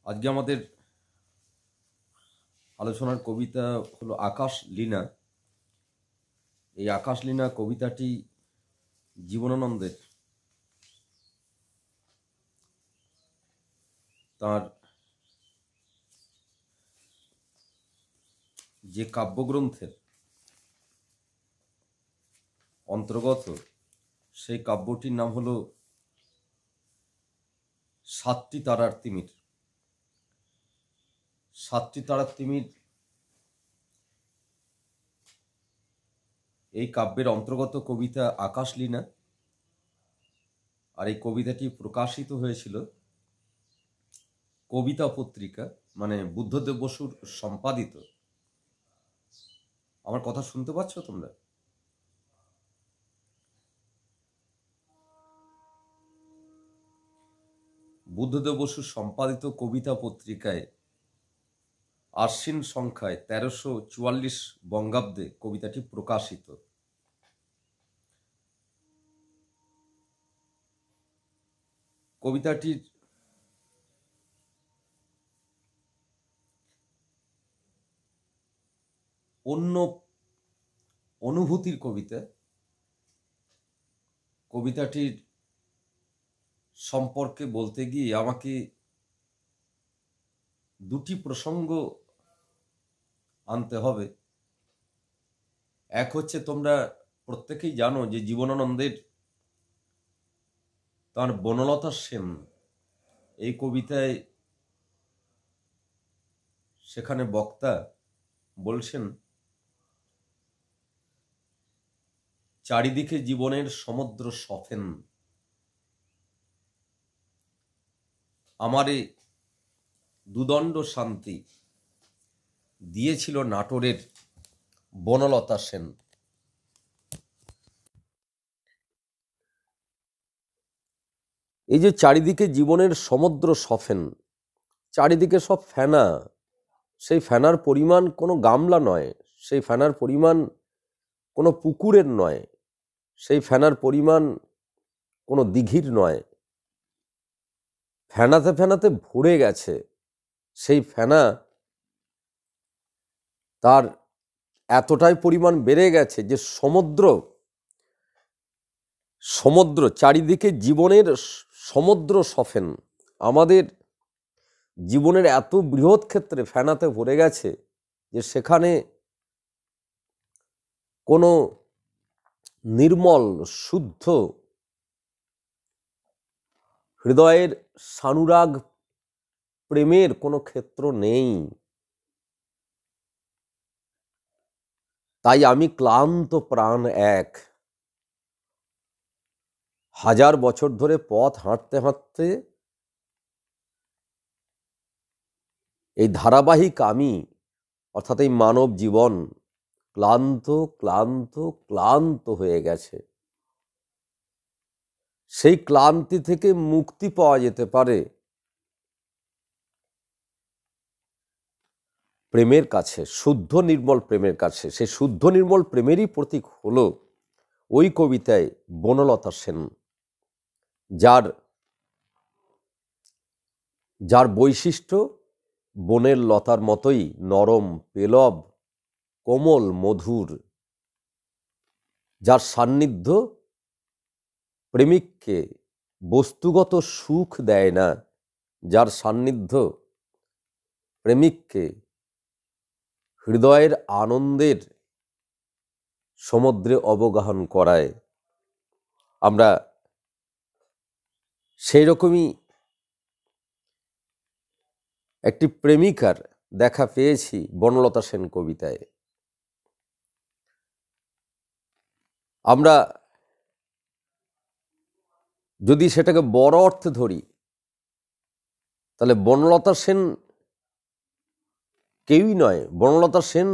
আজকে আমাদের আলোচনার কবিতা হলো আকাশ লীনা। এই আকাশ লীনা কবিতাটি জীবনানন্দের তার যে কাব্যগ্রন্থের অন্তর্গত, সেই কাব্যটির নাম হলো সাতটি তারার তিমির। সাতটি তারার তিমির এই কাব্যের অন্তর্গত কবিতা আকাশ লীনা। আর এই কবিতাটি প্রকাশিত হয়েছিল কবিতা পত্রিকা, মানে বুদ্ধদেব বসুর সম্পাদিত। আমার কথা শুনতে পাচ্ছ তোমরা? বুদ্ধদেব বসুর সম্পাদিত কবিতা পত্রিকায় আশ্বিন সংখ্যায় 1344 বঙ্গাব্দে কবিতাটি প্রকাশিত। কবিতাটির অন্য অনুভূতির কবিতা। কবিতাটির সম্পর্কে বলতে গিয়ে আমাকে দুটি প্রসঙ্গ আনতে হবে। এক হচ্ছে, তোমরা প্রত্যেকেই জানো যে জীবনানন্দের তাঁর বনলতা সেন এই কবিতায় সেখানে বক্তা বলছেন, চারিদিকে জীবনের সমুদ্র সফেন, আমারে দুদণ্ড শান্তি দিয়েছিল নাটোরের বনলতা সেন। এই যে চারিদিকে জীবনের সমুদ্র সফেন, চারিদিকে সব ফেনা, সেই ফেনার পরিমাণ কোনো গামলা নয়, সেই ফেনার পরিমাণ কোনো পুকুরের নয়, সেই ফেনার পরিমাণ কোনো দিঘির নয়। ফেনাতে ফেনাতে ভরে গেছে। সেই ফেনা তার এতটাই পরিমাণ বেড়ে গেছে যে সমুদ্র চারিদিকে জীবনের সমুদ্র সফেন, আমাদের জীবনের এত বৃহৎ ক্ষেত্রে ফেনাতে ভরে গেছে যে সেখানে কোনো নির্মল শুদ্ধ হৃদয়ের সানুরাগ প্রেমের কোনো ক্ষেত্র নেই। তাই আমি ক্লান্ত প্রাণ এক, হাজার বছর ধরে পথ হাঁটতে হাঁটতে এই ধারাবাহিক আমি, অর্থাৎ এই মানব জীবন ক্লান্ত ক্লান্ত ক্লান্ত হয়ে গেছে। সেই ক্লান্তি থেকে মুক্তি পাওয়া যেতে পারে প্রেমের কাছে, শুদ্ধ নির্মল প্রেমের কাছে। সেই শুদ্ধ নির্মল প্রেমেরই প্রতীক হলো ওই কবিতায় বনলতা সেন, যার বৈশিষ্ট্য বনের লতার মতোই নরম, পেলব, কোমল, মধুর, যার সান্নিধ্য প্রেমিককে বস্তুগত সুখ দেয় না, যার সান্নিধ্য প্রেমিককে হৃদয়ের আনন্দের সমুদ্রে অবগাহন করায়। আমরা সেই রকমই একটি প্রেমিকার দেখা পেয়েছি বনলতা সেন কবিতায়। আমরা যদি সেটাকে বড় অর্থে ধরি, তাহলে বনলতা সেন কেউই নয়। বনলতা সেন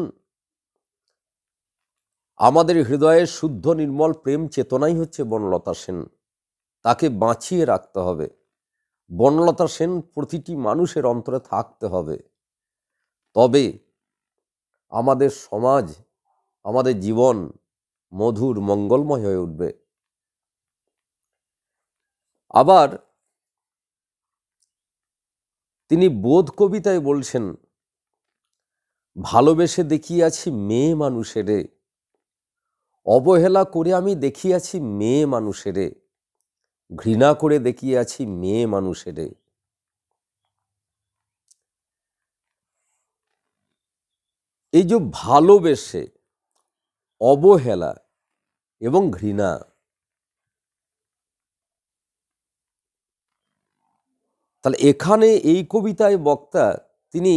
আমাদের হৃদয়ের শুদ্ধ নির্মল প্রেম চেতনাই হচ্ছে বনলতা সেন। তাকে বাঁচিয়ে রাখতে হবে। বনলতা সেন প্রতিটি মানুষের অন্তরে থাকতে হবে, তবে আমাদের সমাজ, আমাদের জীবন মধুর, মঙ্গলময় হয়ে উঠবে। আবার তিনি বোধ কবিতায় বলছেন, ভালোবেসে দেখিয়াছি মেয়ে মানুষেরে, অবহেলা করে আমি দেখিয়াছি মেয়ে মানুষেরে, ঘৃণা করে দেখিয়াছি মেয়ে মানুষেরে। এই যে ভালোবেসে, অবহেলা এবং ঘৃণা, তাহলে এখানে এই কবিতায় বক্তা তিনি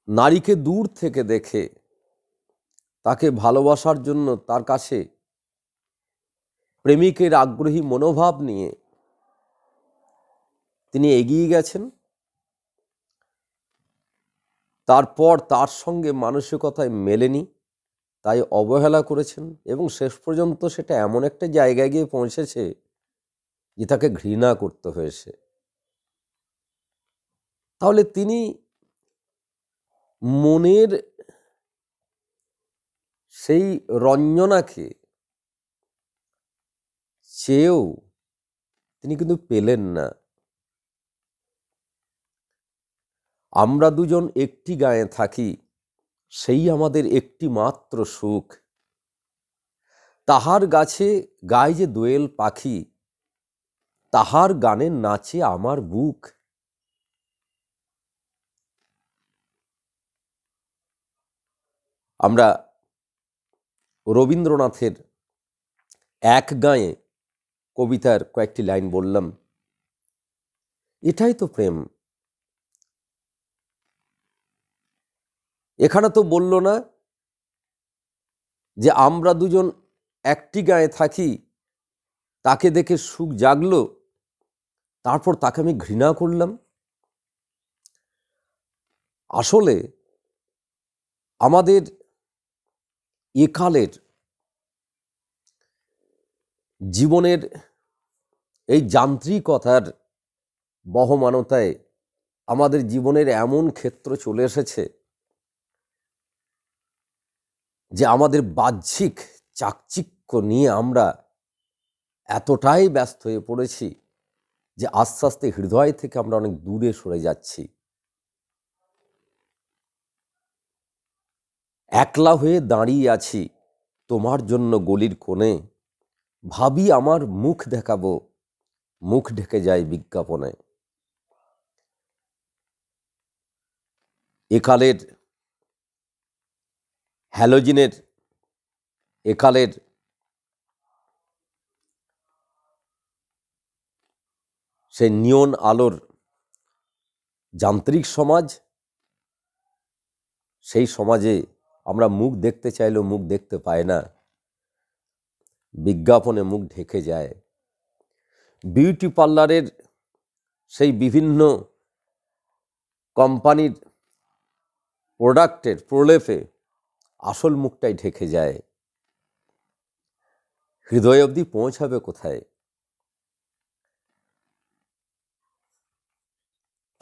নারীকে দূর থেকে দেখে তাকে ভালোবাসার জন্য তার কাছে প্রেমিকের আগ্রহী মনোভাব নিয়ে তিনি এগিয়ে গেছেন। তারপর তার সঙ্গে মানসিকতায় মেলেনি, তাই অবহেলা করেছেন এবং শেষ পর্যন্ত সেটা এমন একটা জায়গায় গিয়ে পৌঁছেছে যে তাকে ঘৃণা করতে হয়েছে। তাহলে তিনি মনের সেই রঞ্জনাকে চেয়েও তিনি কিন্তু পেলেন না। আমরা দুজন একটি গায়ে থাকি, সেই আমাদের একটি মাত্র সুখ, তাহার গাছে গায়ে যে দোয়েল পাখি, তাহার গানে নাচে আমার বুক। আমরা রবীন্দ্রনাথের এক গায়ে কবিতার কয়েকটি লাইন বললাম, এটাই তো প্রেম। এখানে তো বলল না যে আমরা দুজন একটি গায়ে থাকি, তাকে দেখে সুখ জাগলো, তারপর তাকে আমি ঘৃণা করলাম। আসলে আমাদের একালের জীবনের এই যান্ত্রিকতার বহমানতায় আমাদের জীবনের এমন ক্ষেত্র চলে এসেছে যে আমাদের বাহ্যিক চাকচিক্য নিয়ে আমরা এতটাই ব্যস্ত হয়ে পড়েছি যে আস্তে আস্তে হৃদয় থেকে আমরা অনেক দূরে সরে যাচ্ছি। একলা হয়ে দাঁড়িয়ে আছি তোমার জন্য গলির কোণে, ভাবি আমার মুখ দেখাবো, মুখ ঢেকে যায় বিজ্ঞাপনে। একালের হ্যালোজিনের, একালের সেই নিয়ন আলোর যান্ত্রিক সমাজ, সেই সমাজে আমরা মুখ দেখতে চাইলেও মুখ দেখতে পাই না, বিজ্ঞাপনে মুখ ঢেকে যায়। বিউটি পার্লারের সেই বিভিন্ন কোম্পানির প্রোডাক্টের প্রলেপে আসল মুখটাই ঢেকে যায়। হৃদয় অবধি পৌঁছাবে কোথায়?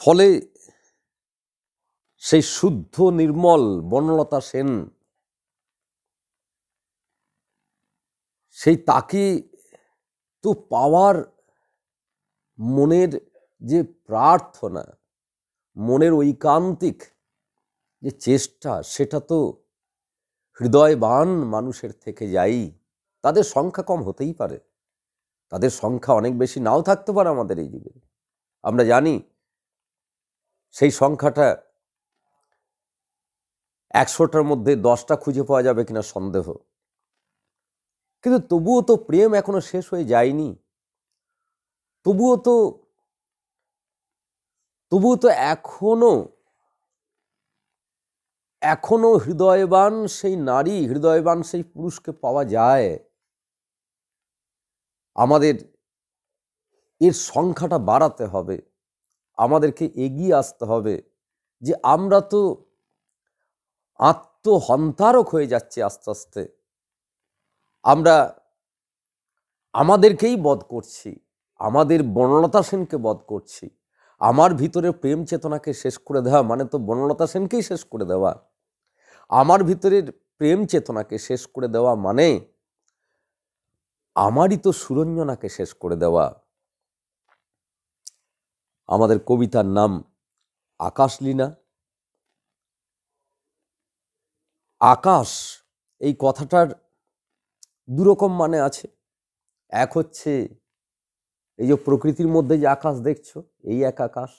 ফলে সেই শুদ্ধ নির্মল বনলতা সেন, সেই তাকে তো পাওয়ার মনের যে প্রার্থনা, মনের ঐকান্তিক যে চেষ্টা, সেটা তো হৃদয়বান মানুষের থেকে যাই। তাদের সংখ্যা কম হতেই পারে, তাদের সংখ্যা অনেক বেশি নাও থাকতে পারে আমাদের এই যুগে। আমরা জানি সেই সংখ্যাটা 100টার মধ্যে 10টা খুঁজে পাওয়া যাবে কিনা সন্দেহ। কিন্তু তবুও তো প্রেম এখনো শেষ হয়ে যায়নি, তবুও তো এখনো হৃদয়বান সেই নারী, হৃদয়বান সেই পুরুষকে পাওয়া যায়। আমাদের এর সংখ্যাটা বাড়াতে হবে, আমাদেরকে এগিয়ে আসতে হবে। যে আমরা তো আত্মহন্তারক হয়ে যাচ্ছি আস্তে আস্তে, আমরা আমাদেরকেই বধ করছি, আমাদের বনলতা সেনকে বধ করছি। আমার ভিতরে প্রেম চেতনাকে শেষ করে দেওয়া মানে তো বনলতা সেনকেই শেষ করে দেওয়া। আমার ভিতরের প্রেম চেতনাকে শেষ করে দেওয়া মানে আমারই তো সুরঞ্জনাকে শেষ করে দেওয়া। আমাদের কবিতার নাম আকাশলীনা। আকাশ এই কথাটার দুরকম মানে আছে। এক হচ্ছে এই যে প্রকৃতির মধ্যে যে আকাশ দেখছো, এই এক আকাশ।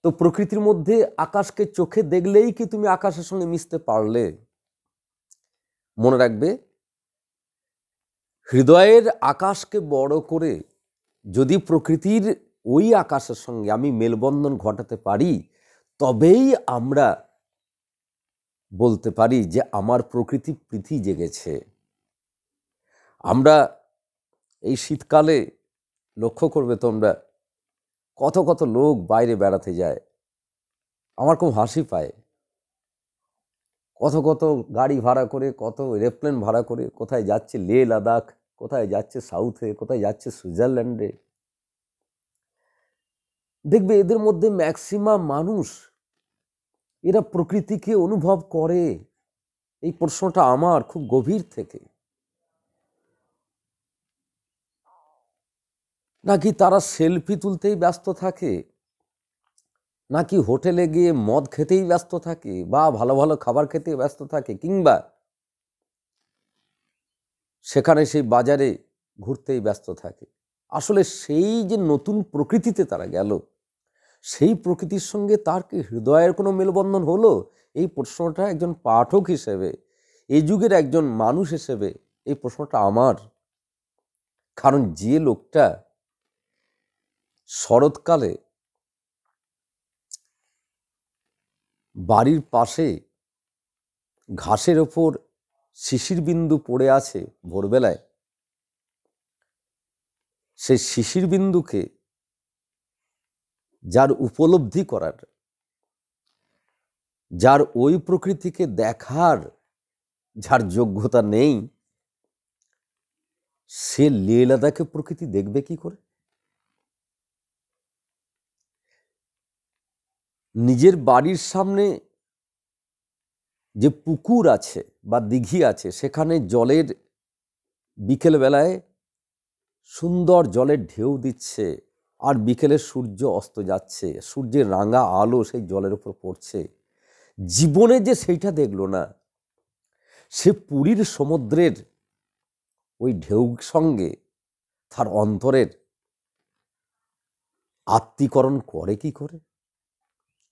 তো প্রকৃতির মধ্যে আকাশকে চোখে দেখলেই কি তুমি আকাশের সঙ্গে মিশতে পারলে? মনে রাখবে, হৃদয়ের আকাশকে বড় করে যদি প্রকৃতির ওই আকাশের সঙ্গে আমি মেলবন্ধন ঘটাতে পারি, তবেই আমরা বলতে পারি যে আমার প্রকৃতি প্রীতি জেগেছে। আমরা এই শীতকালে লক্ষ্য করবে তোমরা, কত কত লোক বাইরে বেড়াতে যায়। আমার খুব হাসি পায়। কত কত গাড়ি ভাড়া করে, কত এরোপ্লেন ভাড়া করে কোথায় যাচ্ছে লে লাদাখ, কোথায় যাচ্ছে সাউথে, কোথায় যাচ্ছে সুইজারল্যান্ডে। দেখবে এদের মধ্যে ম্যাক্সিমাম মানুষ এরা প্রকৃতিকে অনুভব করে। এই প্রশ্নটা আমার খুব গভীর থেকে। নাকি তারা সেলফি তুলতেই ব্যস্ত থাকে, নাকি হোটেলে গিয়ে মদ খেতেই ব্যস্ত থাকে, বা ভালো ভালো খাবার খেতে ব্যস্ত থাকে, কিংবা সেখানে সেই বাজারে ঘুরতেই ব্যস্ত থাকে। আসলে সেই যে নতুন প্রকৃতিতে তারা গেল, সেই প্রকৃতির সঙ্গে তার কি হৃদয়ের কোনো মেলবন্ধন হলো? এই প্রশ্নটা একজন পাঠক হিসেবে, এই যুগের একজন মানুষ হিসেবে এই প্রশ্নটা আমার। কারণ যে লোকটা শরৎকালে বাড়ির পাশে ঘাসের ওপর শিশির বিন্দু পড়ে আছে ভোরবেলায়, সেই শিশির বিন্দুকে যার উপলব্ধি করার, যার ওই প্রকৃতিকে দেখার যার যোগ্যতা নেই, সে লে লাদাখে প্রকৃতি দেখবে কি করে? নিজের বাড়ির সামনে যে পুকুর আছে বা দিঘি আছে, সেখানে জলের বিকেলবেলায় সুন্দর জলের ঢেউ দিচ্ছে, আর বিকেলে সূর্য অস্ত যাচ্ছে, সূর্যের রাঙা আলো সেই জলের উপর পড়ছে। জীবনে যে সেইটা দেখলো না, সে পুরীর সমুদ্রের ওই ঢেউ সঙ্গে তার অন্তরের আত্মীকরণ করে কি করে?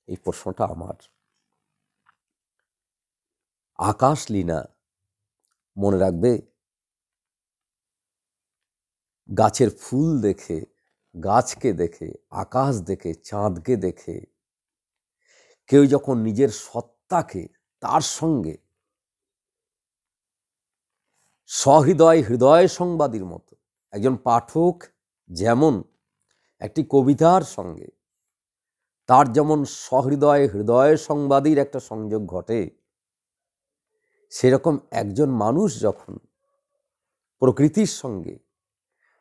এই প্রশ্নটা আমার। আকাশলীনা, মনে রাখবে, গাছের ফুল দেখে, গাছকে দেখে, আকাশ দেখে, চাঁদকে দেখে কেউ যখন নিজের সত্তাকে তার সঙ্গে সহৃদয় হৃদয় সংবাদীর মতো, একজন পাঠক যেমন একটি কবিতার সঙ্গে তার যেমন সহৃদয় হৃদয় সংবাদীর একটা সংযোগ ঘটে, সেরকম একজন মানুষ যখন প্রকৃতির সঙ্গে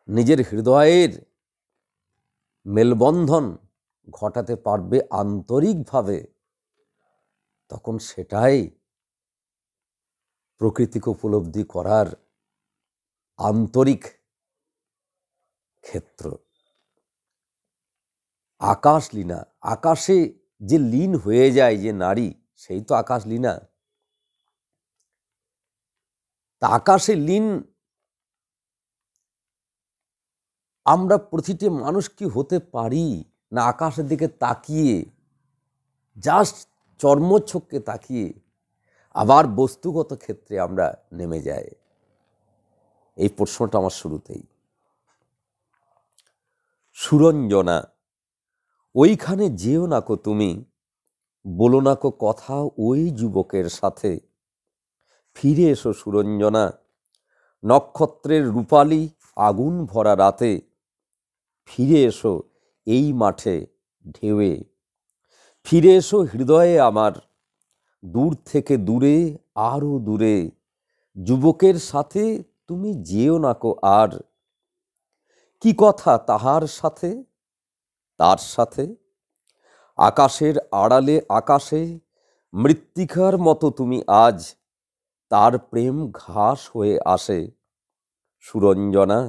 নিজের হৃদয়ের মেলবন্ধন ঘটাতে পারবে আন্তরিকভাবে, তখন সেটাই প্রকৃতিকে উপলব্ধি করার আন্তরিক ক্ষেত্র। আকাশলীনা, আকাশে যে লীন হয়ে যায় যে নারী, সেই তো আকাশলীনা। তা আকাশে লীন আমরা প্রতিটি মানুষ কি হতে পারি? না আকাশের দিকে তাকিয়ে, জাস্ট চর্মচক্ষে তাকিয়ে আবার বস্তুগত ক্ষেত্রে আমরা নেমে যাই? এই প্রশ্নটা আমার শুরুতেই। সুরঞ্জনা, ওইখানে যেও না কো তুমি, বলো না কো কথা ওই যুবকের সাথে। ফিরে এসো সুরঞ্জনা, নক্ষত্রের রূপালী আগুন ভরা রাতে। ফিরে এসো এই মাঠে ঢেউয়ে, ফিরে এসো হৃদয়ে আমার, দূর থেকে দূরে, আরও দূরে। যুবকের সাথে তুমি যেও না কো আর। কি কথা তাহার সাথে, তার সাথে? আকাশের আড়ালে আকাশে মৃত্তিকার মতো তুমি আজ, তার প্রেম ঘাস হয়ে আসে। সুরঞ্জনা,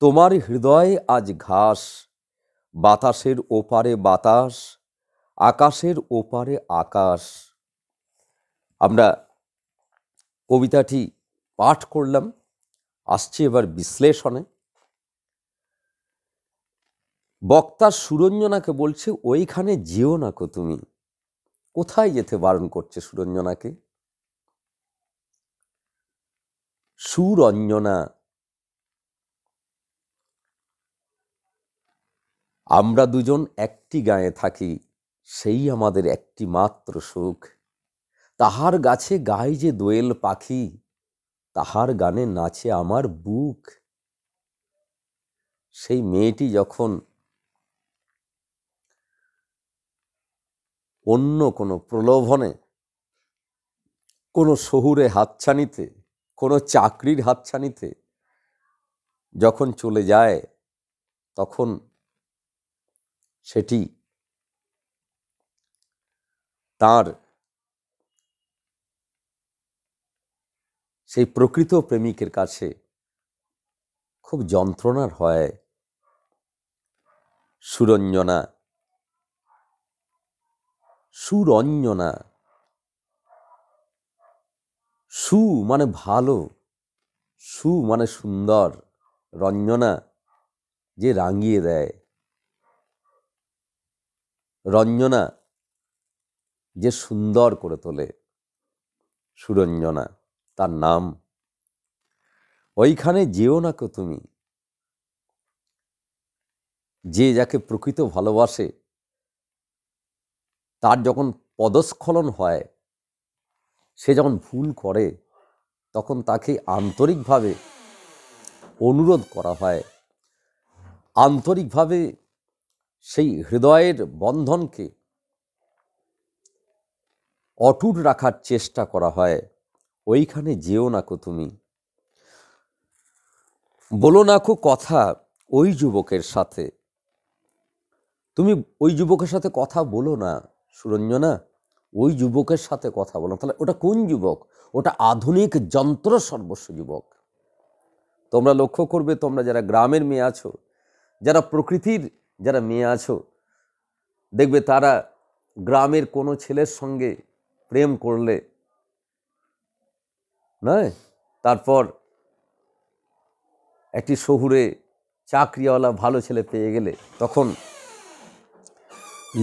তোমার হৃদয় আজ ঘাস, বাতাসের ওপারে বাতাস, আকাশের ওপারে আকাশ। আমরা কবিতাটি পাঠ করলাম, আসছি এবার বিশ্লেষণে। বক্তা সুরঞ্জনাকে বলছে, ওইখানে যেও না কো তুমি। কোথায় যেতে বারণ করছে সুরঞ্জনাকে? সুরঞ্জনা, আমরা দুজন একটি গাঁয়ে থাকি, সেই আমাদের একটি মাত্র সুখ। তাহার গাছে গায় যে দোয়েল পাখি, তাহার গানে নাচে আমার বুক। সেই মেয়েটি যখন অন্য কোনো প্রলোভনে, কোনো শহুরে হাতছানিতে, কোনো চাকরির হাতছানিতে যখন চলে যায়, তখন সেটি তার সেই প্রকৃত প্রেমিকের কাছে খুব যন্ত্রণার হয়। সুরঞ্জনা, সুরঞ্জনা, সু মানে ভালো, সু মানে সুন্দর, রঞ্জনা যে রাঙিয়ে দেয়, রঞ্জনা যে সুন্দর করে তোলে, সুরঞ্জনা তার নাম। ওইখানে যেও না কো তুমি। যে যাকে প্রকৃত ভালোবাসে, তার যখন পদস্খলন হয়, সে যখন ভুল করে, তখন তাকে আন্তরিকভাবে অনুরোধ করা হয়, আন্তরিকভাবে সেই হৃদয়ের বন্ধনকে অটুট রাখার চেষ্টা করা হয়। ওইখানে যেও না কো তুমি। বলো না কো কথা ওই যুবকের সাথে। তুমি ওই যুবকের সাথে কথা বলো না সুরঞ্জনা, ওই যুবকের সাথে কথা বলো। তাহলে ওটা কোন যুবক? ওটা আধুনিক যন্ত্র সর্বস্ব যুবক। তোমরা লক্ষ্য করবে, তোমরা যারা গ্রামের মেয়ে আছো, যারা প্রকৃতির যারা মেয়ে আছো, দেখবে তারা গ্রামের কোনো ছেলের সঙ্গে প্রেম করলে নয়, তারপর একটি শহুরে চাকরিওয়ালা ভালো ছেলে পেয়ে গেলে, তখন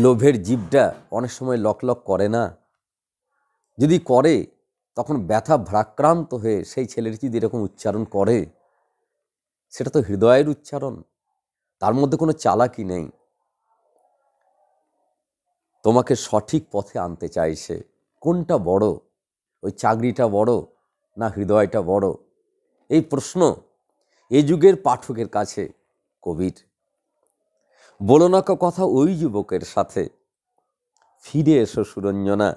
লোভের জিভটা অনেক সময় লকলক করে না? যদি করে, তখন ব্যথা ভারাক্রান্ত হয়ে সেই ছেলেটি যদি এরকম উচ্চারণ করে, সেটা তো হৃদয়ের উচ্চারণ, তার মধ্যে কোনো চালাকি নেই। তোমাকে সঠিক পথে আনতে চাইছে। কোনটা বড়, ওই চাকরিটা বড় না হৃদয়টা বড়? এই প্রশ্ন এই যুগের পাঠকের কাছে কবির। বলো না কো কথা ওই যুবকের সাথে। ফিরে এসো সুরঞ্জনা,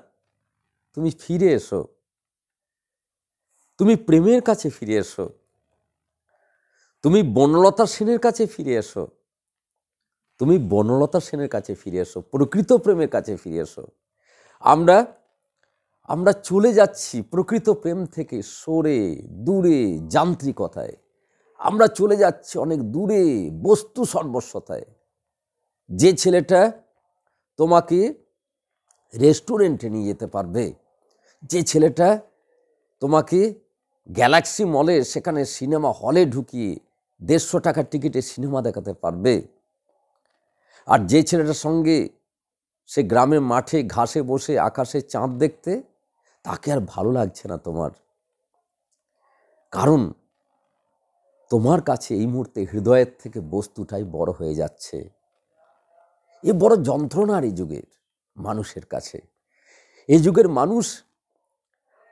তুমি ফিরে এসো, তুমি প্রেমের কাছে ফিরে এসো, তুমি বনলতা সেনের কাছে ফিরে এসো, তুমি বনলতা সেনের কাছে ফিরে এসো, প্রকৃত প্রেমের কাছে ফিরে এসো। আমরা আমরা চলে যাচ্ছি প্রকৃত প্রেম থেকে সরে দূরে যান্ত্রিকতায়, আমরা চলে যাচ্ছি অনেক দূরে বস্তু সর্বস্বতায়। যে ছেলেটা তোমাকে রেস্টুরেন্টে নিয়ে যেতে পারবে, যে ছেলেটা তোমাকে গ্যালাক্সি মলে সেখানে সিনেমা হলে ঢুকিয়ে 150 টাকার টিকিটে সিনেমা দেখাতে পারবে, আর যে ছেলেটার সঙ্গে সে গ্রামের মাঠে ঘাসে বসে আকাশে চাঁদ দেখতে, তাকে আর ভালো লাগছে না তোমার। কারণ তোমার কাছে এই মুহূর্তে হৃদয়ের থেকে বস্তুটাই বড় হয়ে যাচ্ছে। এ বড় যন্ত্রণার এই যুগের মানুষের কাছে। এই যুগের মানুষ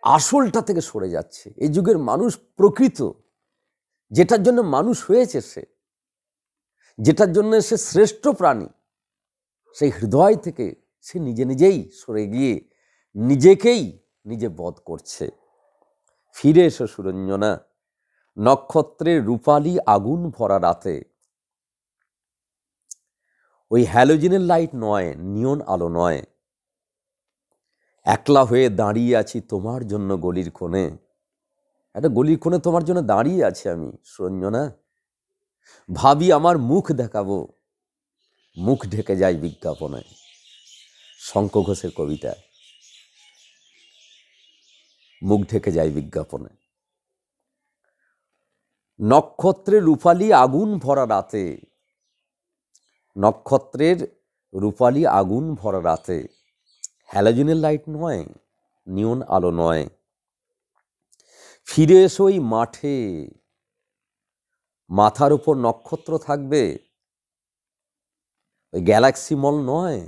আসলটা থেকে সরে যাচ্ছে। এই যুগের মানুষ প্রকৃত, যেটার জন্য মানুষ হয়েছে, সে যেটার জন্য সে শ্রেষ্ঠ প্রাণী, সেই হৃদয় থেকে সে নিজে নিজেই সরে গিয়ে নিজেকেই নিজে বধ করছে। ফিরে এসো সুরঞ্জনা, নক্ষত্রের রূপালী আগুন ভরা রাতে। ওই হ্যালোজেনের লাইট নয়, নিয়ন আলো নয়। একলা হয়ে দাঁড়িয়ে আছি তোমার জন্য গলির কোণে। একটা গলির কোণে তোমার জন্য দাঁড়িয়ে আছি আমি সুরঞ্জনা। ভাবি আমার মুখ দেখাবো, মুখ ঢেকে যায় বিজ্ঞাপনে। শঙ্খ ঘোষের কবিতা, মুখ ঢেকে যায় বিজ্ঞাপনে। নক্ষত্রের রূপালী আগুন ভরা রাতে, নক্ষত্রের রূপালী আগুন ভরা রাতে, হ্যালোজেনের লাইট নয়, নিয়ন আলো নয়, ফিরে এসো ওই মাঠে, মাথার উপর নক্ষত্র থাকবে, ওই গ্যালাক্সি মল নয়।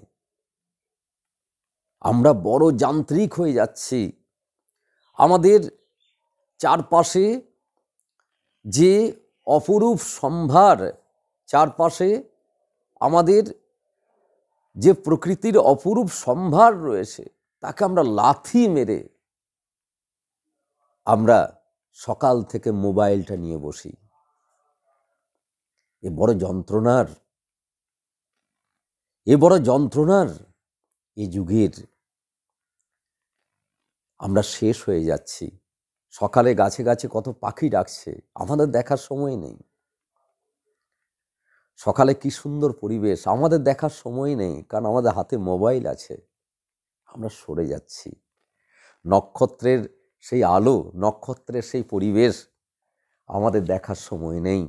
আমরা বড় যান্ত্রিক হয়ে যাচ্ছি। আমাদের চারপাশে যে অপরূপ সম্ভার, চারপাশে আমাদের যে প্রকৃতির অপরূপ সম্ভার রয়েছে, তাকে আমরা লাথি মেরে আমরা সকাল থেকে মোবাইলটা নিয়ে বসি। এ বড় যন্ত্রণার, এ বড় যন্ত্রণার এ যুগের। আমরা শেষ হয়ে যাচ্ছি। সকালে গাছে গাছে কত পাখি ডাকছে, আমাদের দেখার সময় নেই। সকালে কি সুন্দর পরিবেশ, আমাদের দেখার সময় নেই, কারণ আমাদের হাতে মোবাইল আছে। আমরা সরে যাচ্ছি। নক্ষত্রের সেই আলো, নক্ষত্রের সেই পরিবেশ আমাদের দেখার সময় নেই,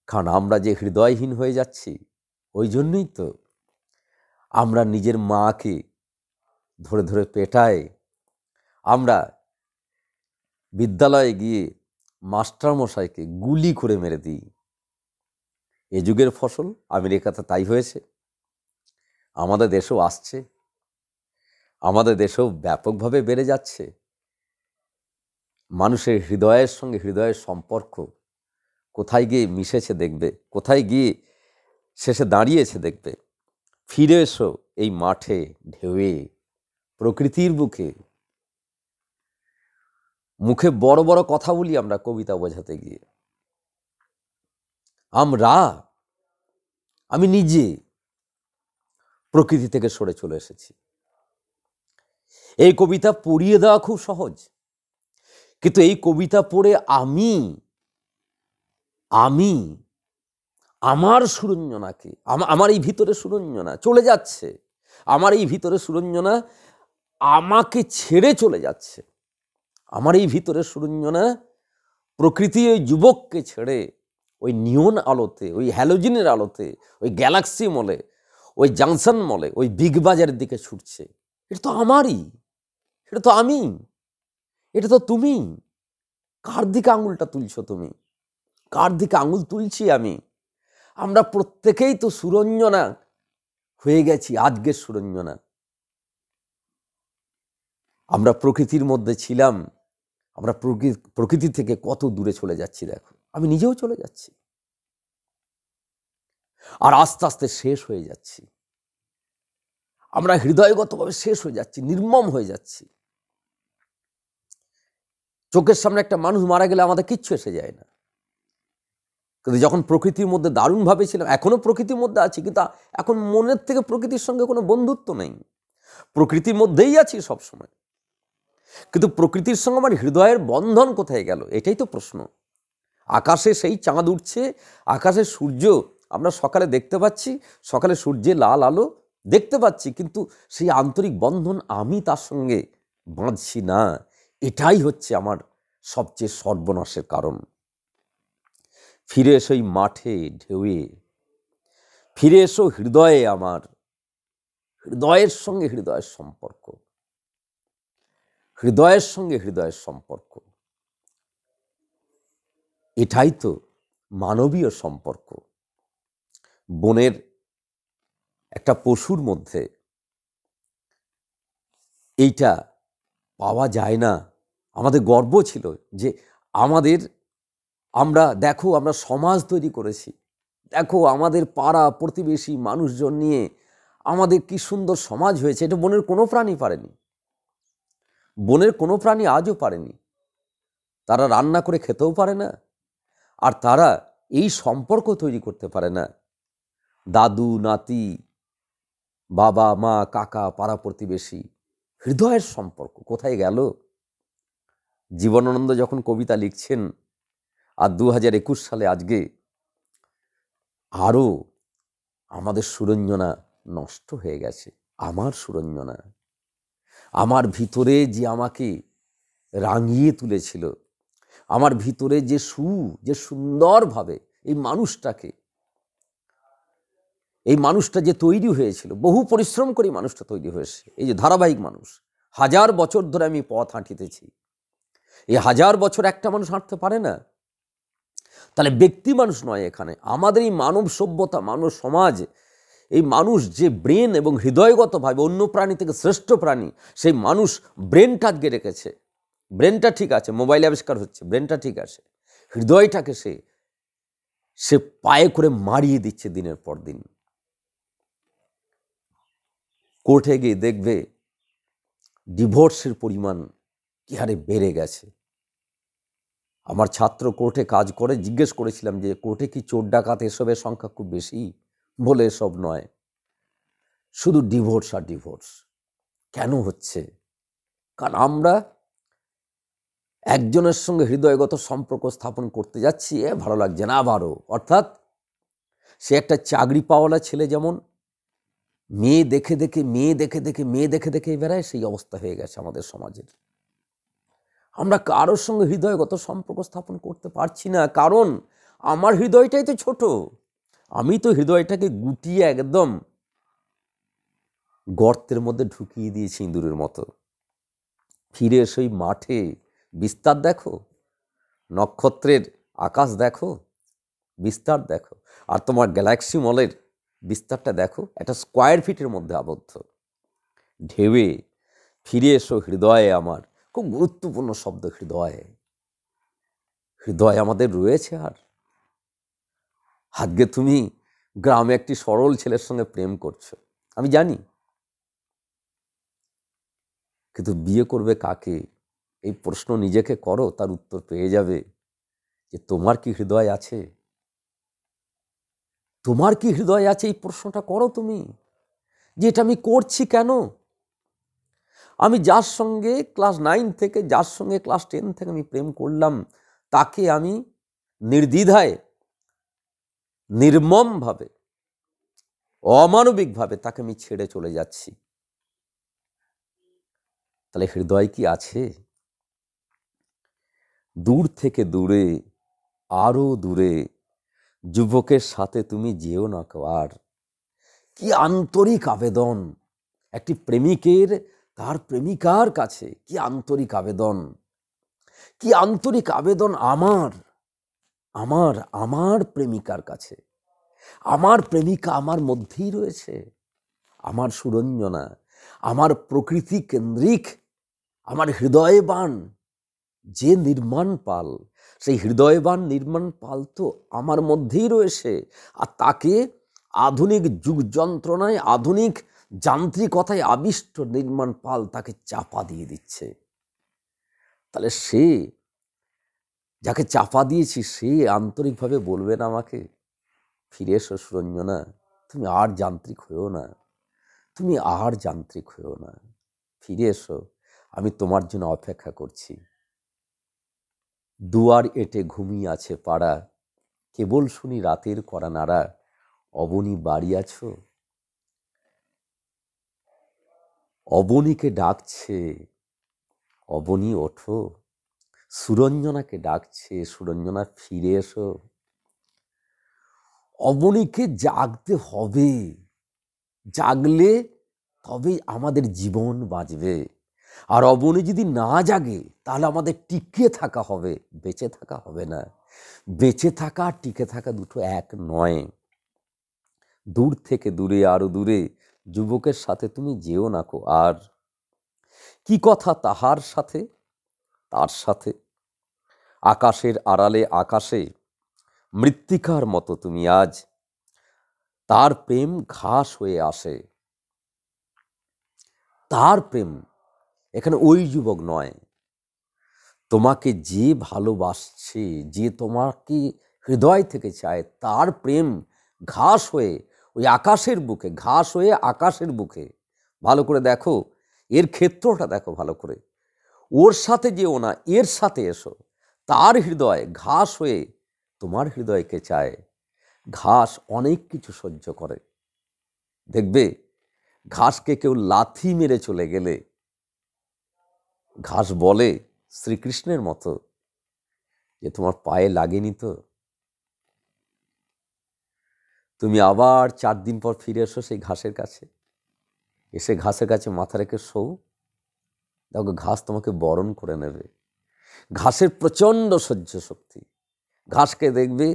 কারণ আমরা যে হৃদয়হীন হয়ে যাচ্ছি। ওই জন্যই তো আমরা নিজের মাকে ধরে ধরে পেটাই, আমরা বিদ্যালয়ে গিয়ে মাস্টারমশাইকে গুলি করে মেরে দিই। এ যুগের ফসল আমেরিকাতে তাই হয়েছে, আমাদের দেশেও আসছে, আমাদের দেশেও ব্যাপকভাবে বেড়ে যাচ্ছে। মানুষের হৃদয়ের সঙ্গে হৃদয়ের সম্পর্ক কোথায় গিয়ে মিশেছে দেখবে, কোথায় গিয়ে শেষে দাঁড়িয়েছে দেখবে। ফিরে এসো এই মাঠে, ঢেউয়ে, প্রকৃতির বুকে। মুখে বড় বড় কথা বলি আমরা কবিতা বোঝাতে গিয়ে। আমি নিজে প্রকৃতি থেকে সরে চলে এসেছি। এই কবিতা পড়িয়ে দেওয়া খুব সহজ, কিন্তু এই কবিতা পড়ে আমি আমার সুরঞ্জনাকে, আমার এই ভিতরে সুরঞ্জনা চলে যাচ্ছে, আমার এই ভিতরে সুরঞ্জনা আমাকে ছেড়ে চলে যাচ্ছে। আমার এই ভিতরে সুরঞ্জনা প্রকৃতি ওই যুবককে ছেড়ে ওই নিয়ন আলোতে, ওই হ্যালোজিনের আলোতে, ওই গ্যালাক্সি মলে, ওই জাংশন মলে, ওই বিগ বাজারের দিকে ছুটছে। এটা তো আমারই, এটা তো আমি, এটা তো তুমি। কার দিকে আঙুলটা তুলছো তুমি? কার দিকে আঙুল তুলছি আমি? আমরা প্রত্যেকেই তো সুরঞ্জনা হয়ে গেছি, আজকের সুরঞ্জনা। আমরা প্রকৃতির মধ্যে ছিলাম, আমরা প্রকৃতি থেকে কত দূরে চলে যাচ্ছি দেখো। আমি নিজেও চলে যাচ্ছি, আর আস্তে আস্তে শেষ হয়ে যাচ্ছি। আমরা হৃদয়গতভাবে শেষ হয়ে যাচ্ছি, নির্মম হয়ে যাচ্ছি। চোখের সামনে একটা মানুষ মারা গেলে আমাদের কিচ্ছু এসে যায় না, কিন্তু যখন প্রকৃতির মধ্যে দারুণভাবে ছিলাম, এখনো প্রকৃতির মধ্যে আছি, কিন্তু এখন মনের থেকে প্রকৃতির সঙ্গে কোনো বন্ধুত্ব নেই। প্রকৃতির মধ্যেই আছি সবসময়, কিন্তু প্রকৃতির সঙ্গে আমার হৃদয়ের বন্ধন কোথায় গেল, এটাই তো প্রশ্ন। আকাশে সেই চাঁদ উঠছে, আকাশে সূর্য আমরা সকালে দেখতে পাচ্ছি, সকালে সূর্যের লাল আলো দেখতে পাচ্ছি, কিন্তু সেই আন্তরিক বন্ধন আমি তার সঙ্গে বাঁধছি না। এটাই হচ্ছে আমার সবচেয়ে সর্বনাশের কারণ। ফিরে এসো এই মাঠে, ঢেউয়ে, ফিরে এসো হৃদয়ে, আমার হৃদয়ের সঙ্গে হৃদয়ের সম্পর্ক, হৃদয়ের সঙ্গে হৃদয়ের সম্পর্ক। এটাই তো মানবীয় সম্পর্ক। বনের একটা পশুর মধ্যে এইটা পাওয়া যায় না। আমাদের গর্ব ছিল যে আমরা সমাজ তৈরি করেছি, দেখো আমাদের পাড়া প্রতিবেশী মানুষজন নিয়ে আমাদের কি সুন্দর সমাজ হয়েছে। এটা বনের কোনো প্রাণী পারেনি, বনের কোনো প্রাণী আজও পারেনি। তারা রান্না করে খেতেও পারে না, আর তারা এই সম্পর্ক তৈরি করতে পারে না। দাদু নাতি, বাবা মা কাকা পাড়া প্রতিবেশী, হৃদয়ের সম্পর্ক কোথায় গেল? জীবনানন্দ যখন কবিতা লিখছেন, আর 2021 সালে আজকে আরও আমাদের সুরঞ্জনা নষ্ট হয়ে গেছে। আমার সুরঞ্জনা, আমার ভিতরে যে আমাকে রাঙিয়ে তুলেছিল, আমার ভিতরে যে সুন্দরভাবে এই মানুষটা যে তৈরি হয়েছিল, বহু পরিশ্রম করে মানুষটা তৈরি হয়েছে। এই যে ধারাবাহিক মানুষ, 1000 বছর ধরে আমি পথ হাঁটিতেছি, এই 1000 বছর একটা মানুষ হাঁটতে পারে না? তাহলে ব্যক্তি মানুষ নয়, এখানে আমাদের এই মানব সভ্যতা, মানব সমাজ, এই মানুষ যে ব্রেন এবং হৃদয়গতভাবে অন্য প্রাণী থেকে শ্রেষ্ঠ প্রাণী, সেই মানুষ ব্রেনটা আজকে রেখেছে। ব্রেনটা ঠিক আছে, মোবাইল আবিষ্কার হচ্ছে, ব্রেনটা ঠিক আছে, হৃদয়টাকে সে পায়ে করে মারিয়ে দিচ্ছে দিনের পর দিন। কোর্টে গিয়ে দেখবে ডিভোর্সের পরিমাণ কি হারে বেড়ে গেছে। আমার ছাত্র কোর্টে কাজ করে, জিজ্ঞেস করেছিলাম যে কোর্টে কি চোর ডাকাত এসবের সংখ্যা খুব বেশি? বলে এসব নয়, শুধু ডিভোর্স আর ডিভোর্স। কেন হচ্ছে? কারণ আমরা একজনের সঙ্গে হৃদয়গত সম্পর্ক স্থাপন করতে যাচ্ছি, ভালো লাগছে না আবারও। অর্থাৎ সে একটা চাকরি পাওয়ালা ছেলে যেমন মেয়ে দেখে দেখে বেড়ায়, সেই অবস্থা হয়ে গেছে আমাদের সমাজের। আমরা কারোর সঙ্গে হৃদয়গত সম্পর্ক স্থাপন করতে পারছি না, কারণ আমার হৃদয়টাই তো ছোট। আমি তো হৃদয়টাকে গুটিয়ে একদম গর্তের মধ্যে ঢুকিয়ে দিয়েছি ইঁদুরের মতো। ফিরে সেই মাঠে বিস্তার দেখো, নক্ষত্রের আকাশ দেখো, বিস্তার দেখো, আর তোমার গ্যালাক্সি মলের বিস্তারটা দেখো, একটা স্কোয়ার ফিটের মধ্যে আবদ্ধ। ঢেউয়ে ফিরে এসো হৃদয়ে আমার। খুব গুরুত্বপূর্ণ শব্দ, হৃদয়। হৃদয় আমাদের রয়েছে। আর আজকে তুমি গ্রামে একটি সরল ছেলের সঙ্গে প্রেম করছো, আমি জানি, কিন্তু বিয়ে করবে কাকে? এই প্রশ্ন নিজেকে করো, তার উত্তর পেয়ে যাবে যে তোমার কি হৃদয় আছে। তোমার কি হৃদয় আছে, এই প্রশ্নটা করো তুমি, যে এটা আমি করছি কেন। আমি যার সঙ্গে ক্লাস 9 থেকে, যার সঙ্গে ক্লাস 10 থেকে আমি প্রেম করলাম, তাকে আমি নির্দ্বিধায়, নির্মমভাবে, অমানবিকভাবে তাকে আমি ছেড়ে চলে যাচ্ছি। তাহলে হৃদয় কি আছে? দূর থেকে দূরে, আরো দূরে, যুবকের সাথে তুমি যেও না আর। কি আন্তরিক আবেদন একটি প্রেমিকের তার প্রেমিকার কাছে, কি আন্তরিক আবেদন, কি আন্তরিক আবেদন আমার আমার আমার প্রেমিকার কাছে। আমার প্রেমিকা আমার মধ্যেই রয়েছে, আমার সুরঞ্জনা, আমার প্রকৃতি কেন্দ্রিক, আমার হৃদয়বান যে নির্মাণ পাল, সেই হৃদয়বান নির্মাণ পাল তো আমার মধ্যেই রয়েছে। আর তাকে আধুনিক যুগ যন্ত্রণায়, আধুনিক যান্ত্রিকতায় আবিষ্ট নির্মাণ পাল তাকে চাপা দিয়ে দিচ্ছে। তাহলে সে, যাকে চাপা দিয়েছি, সে আন্তরিকভাবে বলবে না আমাকে, ফিরে এসো সুরঞ্জনা, তুমি আর যান্ত্রিক হয়েও না, তুমি আর যান্ত্রিক হয়েও না, ফিরে এসো, আমি তোমার জন্য অপেক্ষা করছি। দুয়ার এঁটে ঘুমিয়ে আছে পাড়া, কেবল শুনি রাতের করা নাড়া, অবনী বাড়ি আছো? অবনীকে ডাকছে, অবনী ওঠো। সুরঞ্জনাকে ডাকছে, সুরঞ্জনা ফিরে এসো। অবনীকে জাগতে হবে, জাগলে তবেই আমাদের জীবন বাঁচবে। আর অবনী যদি না জাগে, তাহলে আমাদের টিকে থাকা হবে, বেঁচে থাকা হবে না। বেঁচে থাকা আর টিকে থাকা দুটো এক নয়। দূর থেকে দূরে, আরো দূরে, যুবকের সাথে তুমি যেও না কো আর। কি কথা তাহার সাথে, তার সাথে আকাশের আড়ালে আকাশে, মৃত্তিকার মতো তুমি আজ, তার প্রেম ঘাস হয়ে আসে। তার প্রেম, এখানে ওই যুবক নয়, তোমাকে যে ভালোবাসছে, যে তোমাকে হৃদয় থেকে চায়, তার প্রেম ঘাস হয়ে ওই আকাশের বুকে, ঘাস হয়ে আকাশের বুকে। ভালো করে দেখো, এর ক্ষেত্রটা দেখো ভালো করে। ওর সাথে যেও না, এর সাথে এসো। তার হৃদয় ঘাস হয়ে তোমার হৃদয়কে চায়। ঘাস অনেক কিছু সহ্য করে, দেখবে ঘাসকে কেউ লাথি মেরে চলে গেলে ঘাস বলে শ্রীকৃষ্ণের মতো যে তোমার পায়ে লাগেনি তো, তুমি আবার 4 দিন পর ফিরে এসো সেই ঘাসের কাছে, এসে ঘাসের কাছে মাথা রেখে শো, দেখো ঘাস তোমাকে বরণ করে নেবে। ঘাসের প্রচণ্ড সহ্য শক্তি। ঘাসকে দেখবে,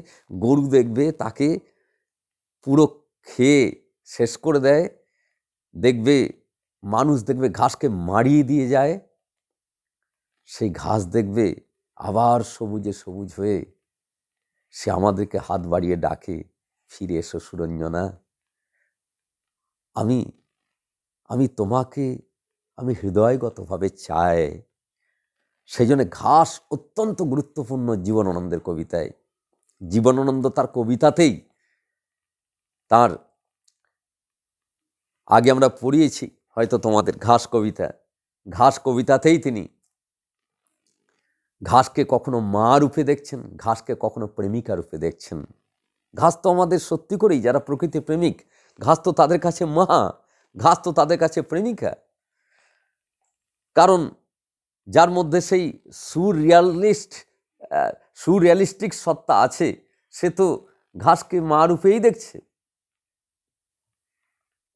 গরু দেখবে তাকে পুরো খেয়ে শেষ করে দেয়, দেখবে মানুষ দেখবে ঘাসকে মারিয়ে দিয়ে যায়, সেই ঘাস দেখবে আবার সবুজে সবুজ হয়ে সে আমাদেরকে হাত বাড়িয়ে ডাকে, ফিরে এসো সুরঞ্জনা, আমি আমি তোমাকে আমি হৃদয়গতভাবে চাই। সেই জন্য ঘাস অত্যন্ত গুরুত্বপূর্ণ জীবনানন্দের কবিতায়। জীবনানন্দ তার কবিতাতেই, তার আগে আমরা পড়িয়েছি হয়তো তোমাদের ঘাস কবিতা, ঘাস কবিতাতেই তিনি ঘাসকে কখনো মা রূপে দেখছেন, ঘাসকে কখনো প্রেমিকা রূপে দেখছেন। ঘাস তো আমাদের সত্যি করেই যারা প্রকৃতি প্রেমিক, ঘাস তো তাদের কাছে মা, ঘাস তো তাদের কাছে প্রেমিকা। কারণ যার মধ্যে সেই সুরিয়ালিস্টিক সত্তা আছে, সে তো ঘাসকে মা রূপেই দেখছে।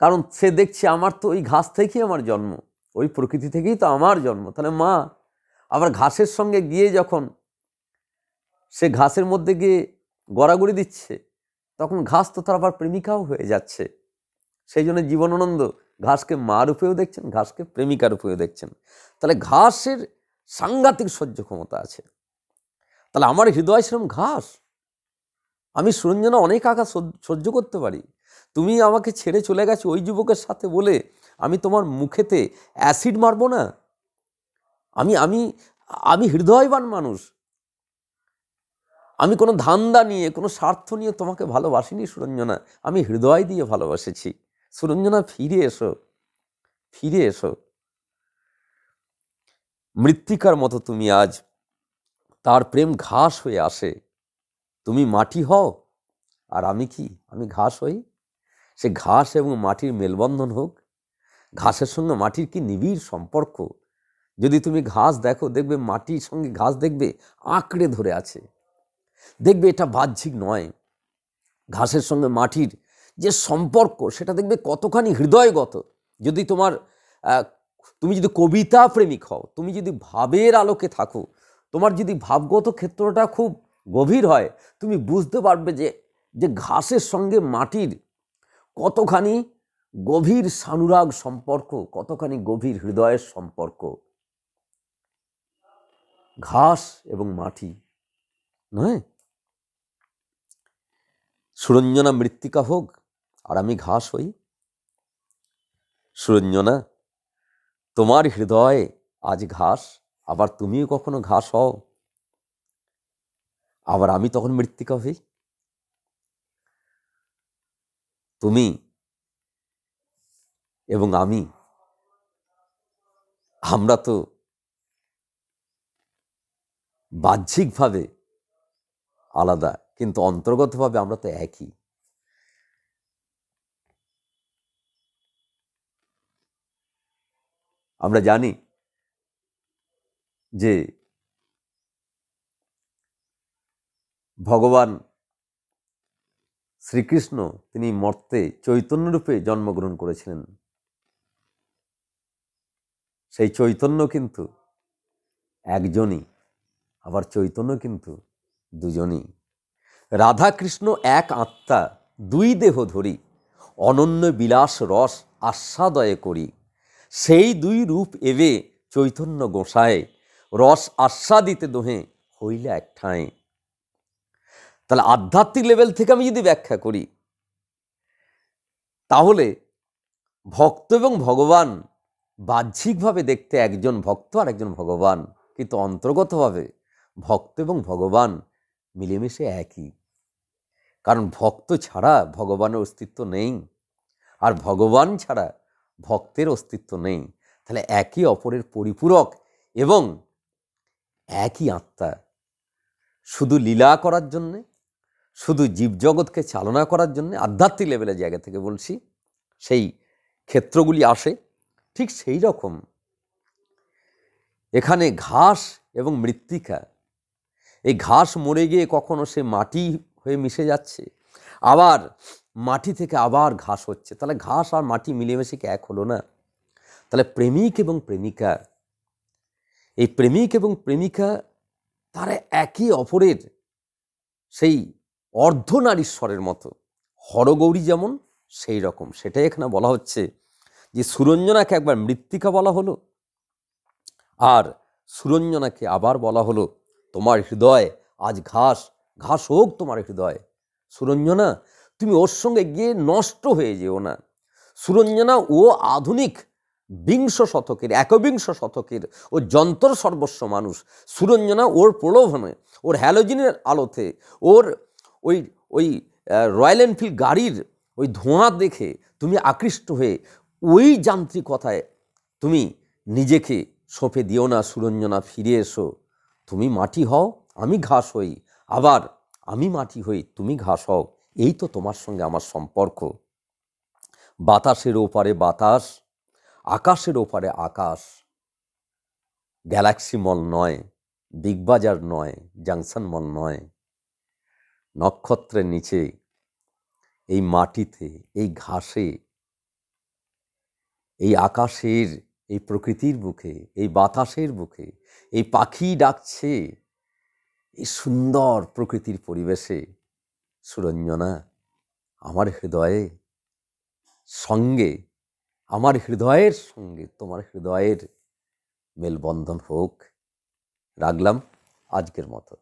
কারণ সে দেখছে আমার তো ওই ঘাস থেকেই আমার জন্ম, ওই প্রকৃতি থেকেই তো আমার জন্ম, তাহলে মা। আবার ঘাসের সঙ্গে গিয়ে যখন সে ঘাসের মধ্যে গিয়ে গড়াগড়ি দিচ্ছে, তখন ঘাস তো তার আবার প্রেমিকাও হয়ে যাচ্ছে। সেই জন্য জীবনানন্দ ঘাসকে মা রূপেও দেখছেন, ঘাসকে প্রেমিকা রূপেও দেখছেন। তাহলে ঘাসের সাংঘাতিক সহ্য ক্ষমতা আছে। তাহলে আমার হৃদয় সেরকম ঘাস, আমি সুরঞ্জনা অনেক আঘাত সহ্য করতে পারি। তুমি আমাকে ছেড়ে চলে গেছো ওই যুবকের সাথে বলে আমি তোমার মুখেতে অ্যাসিড মারবো না। আমি আমি আমি হৃদয়বান মানুষ, আমি কোনো ধান্দা নিয়ে কোনো স্বার্থ নিয়ে তোমাকে ভালোবাসিনি সুরঞ্জনা, আমি হৃদয় দিয়ে ভালোবাসেছি। সুরঞ্জনা ফিরে এসো, ফিরে এসো। মৃত্তিকার মতো তুমি আজ, তার প্রেম ঘাস হয়ে আসে। তুমি মাটি হও আর আমি কি, আমি ঘাস হই। সে ঘাস এবং মাটির মেলবন্ধন হোক। ঘাসের সঙ্গে মাটির কি নিবিড় সম্পর্ক। যদি তুমি ঘাস দেখো, দেখবে মাটির সঙ্গে ঘাস দেখবে আঁকড়ে ধরে আছে, দেখবে এটা বাহ্যিক নয়। ঘাসের সঙ্গে মাটির যে সম্পর্ক সেটা দেখবে কতখানি হৃদয়গত। যদি তুমি যদি কবিতা প্রেমিক হও, তুমি যদি ভাবের আলোকে থাকো, তোমার যদি ভাবগত ক্ষেত্রটা খুব গভীর হয়, তুমি বুঝতে পারবে যে ঘাসের সঙ্গে মাটির কতখানি গভীর সানুরাগ সম্পর্ক, কতখানি গভীর হৃদয়ের সম্পর্ক। ঘাস এবং মাটি নয়। সুরঞ্জনা মৃত্তিকা হোক আর আমি ঘাস হই। সুরঞ্জনা, তোমার হৃদয়ে আজ ঘাস, আবার তুমিও কখনো ঘাস হও, আবার আমি তখন মৃত্তিকা হই। তুমি এবং আমরা তো বাহ্যিকভাবে আলাদা, কিন্তু অন্তর্গতভাবে আমরা তো একই। আমরা জানি যে ভগবান শ্রীকৃষ্ণ তিনি মর্তে চৈতন্যরূপে জন্মগ্রহণ করেছিলেন। সেই চৈতন্য কিন্তু একজনই, আবার চৈতন্য কিন্তু দুজনই। রাধা কৃষ্ণ এক আত্মা, দুই দেহ ধরি, অনন্য বিলাস রস আস্বাদয়ে করি। সেই দুই রূপ এবে চৈতন্য গোসায়, রস আস্বাদিতে দোহে হইলে এক ঠাঁই। তাহলে আধ্যাত্মিক লেভেল থেকে আমি যদি ব্যাখ্যা করি, তাহলে ভক্ত এবং ভগবান বাহ্যিকভাবে দেখতে একজন ভক্ত আর একজন ভগবান, কিন্তু অন্তর্গতভাবে ভক্ত এবং ভগবান মিলেমিশে একই। কারণ ভক্ত ছাড়া ভগবানের অস্তিত্ব নেই, আর ভগবান ছাড়া ভক্তের অস্তিত্ব নেই। তাহলে একে অপরের পরিপূরক এবং একই আত্মা। শুধু লীলা করার জন্যে, শুধু জীবজগৎকে চালনা করার জন্যে, আধ্যাত্মিক লেভেলের জায়গা থেকে বলছি, সেই ক্ষেত্রগুলি আসে, ঠিক সেই রকম এখানে ঘাস এবং মৃত্তিকা, এই ঘাস মরে গিয়ে কখনো সে মাটি হয়ে মিশে যাচ্ছে, আবার মাটি থেকে আবার ঘাস হচ্ছে, তাহলে ঘাস আর মাটি মিলেমিশে কি এক হলো না? তাহলে প্রেমিক এবং প্রেমিকা, এই প্রেমিক এবং প্রেমিকা তারা একে অপরের সেই অর্ধনারীশ্বরের মতো, হরগৌরী যেমন সেই রকম। সেটাই এখানে বলা হচ্ছে যে সুরঞ্জনাকে একবার মৃত্তিকা বলা হলো, আর সুরঞ্জনাকে আবার বলা হলো তোমার হৃদয় আজ ঘাস, ঘাস হোক তোমার হৃদয়। সুরঞ্জনা, তুমি ওর সঙ্গে গিয়ে নষ্ট হয়ে যেও না। সুরঞ্জনা ও আধুনিক বিংশ শতকের, একবিংশ শতকের ও যন্ত্র সর্বস্ব মানুষ। সুরঞ্জনা ওর প্রলোভনে, ওর হ্যালোজিনের আলোতে, ওর ওই ওই রয়্যাল এনফিল্ড গাড়ির ওই ধোঁয়া দেখে তুমি আকৃষ্ট হয়ে ওই যান্ত্রিকতায় তুমি নিজেকে সঁপে দিও না। সুরঞ্জনা, ফিরে এসো, তুমি মাটি হও, আমি ঘাস হই, আবার আমি মাটি হই, তুমি ঘাস হও। এই তো তোমার সঙ্গে আমার সম্পর্ক। বাতাসের ওপারে বাতাস, আকাশের ওপারে আকাশ, গ্যালাক্সি মল নয়, বিগ বাজার নয়, জাংশন মল নয়, নক্ষত্রের নিচে, এই মাটিতে, এই ঘাসে, এই আকাশের, এই প্রকৃতির বুকে, এই বাতাসের বুকে, এই পাখি ডাকছে, এই সুন্দর প্রকৃতির পরিবেশে সুরঞ্জনা, আমার হৃদয়ে সঙ্গে, আমার হৃদয়ের সঙ্গে তোমার হৃদয়ের মেলবন্ধন হোক। রাখলাম আজকের মতো।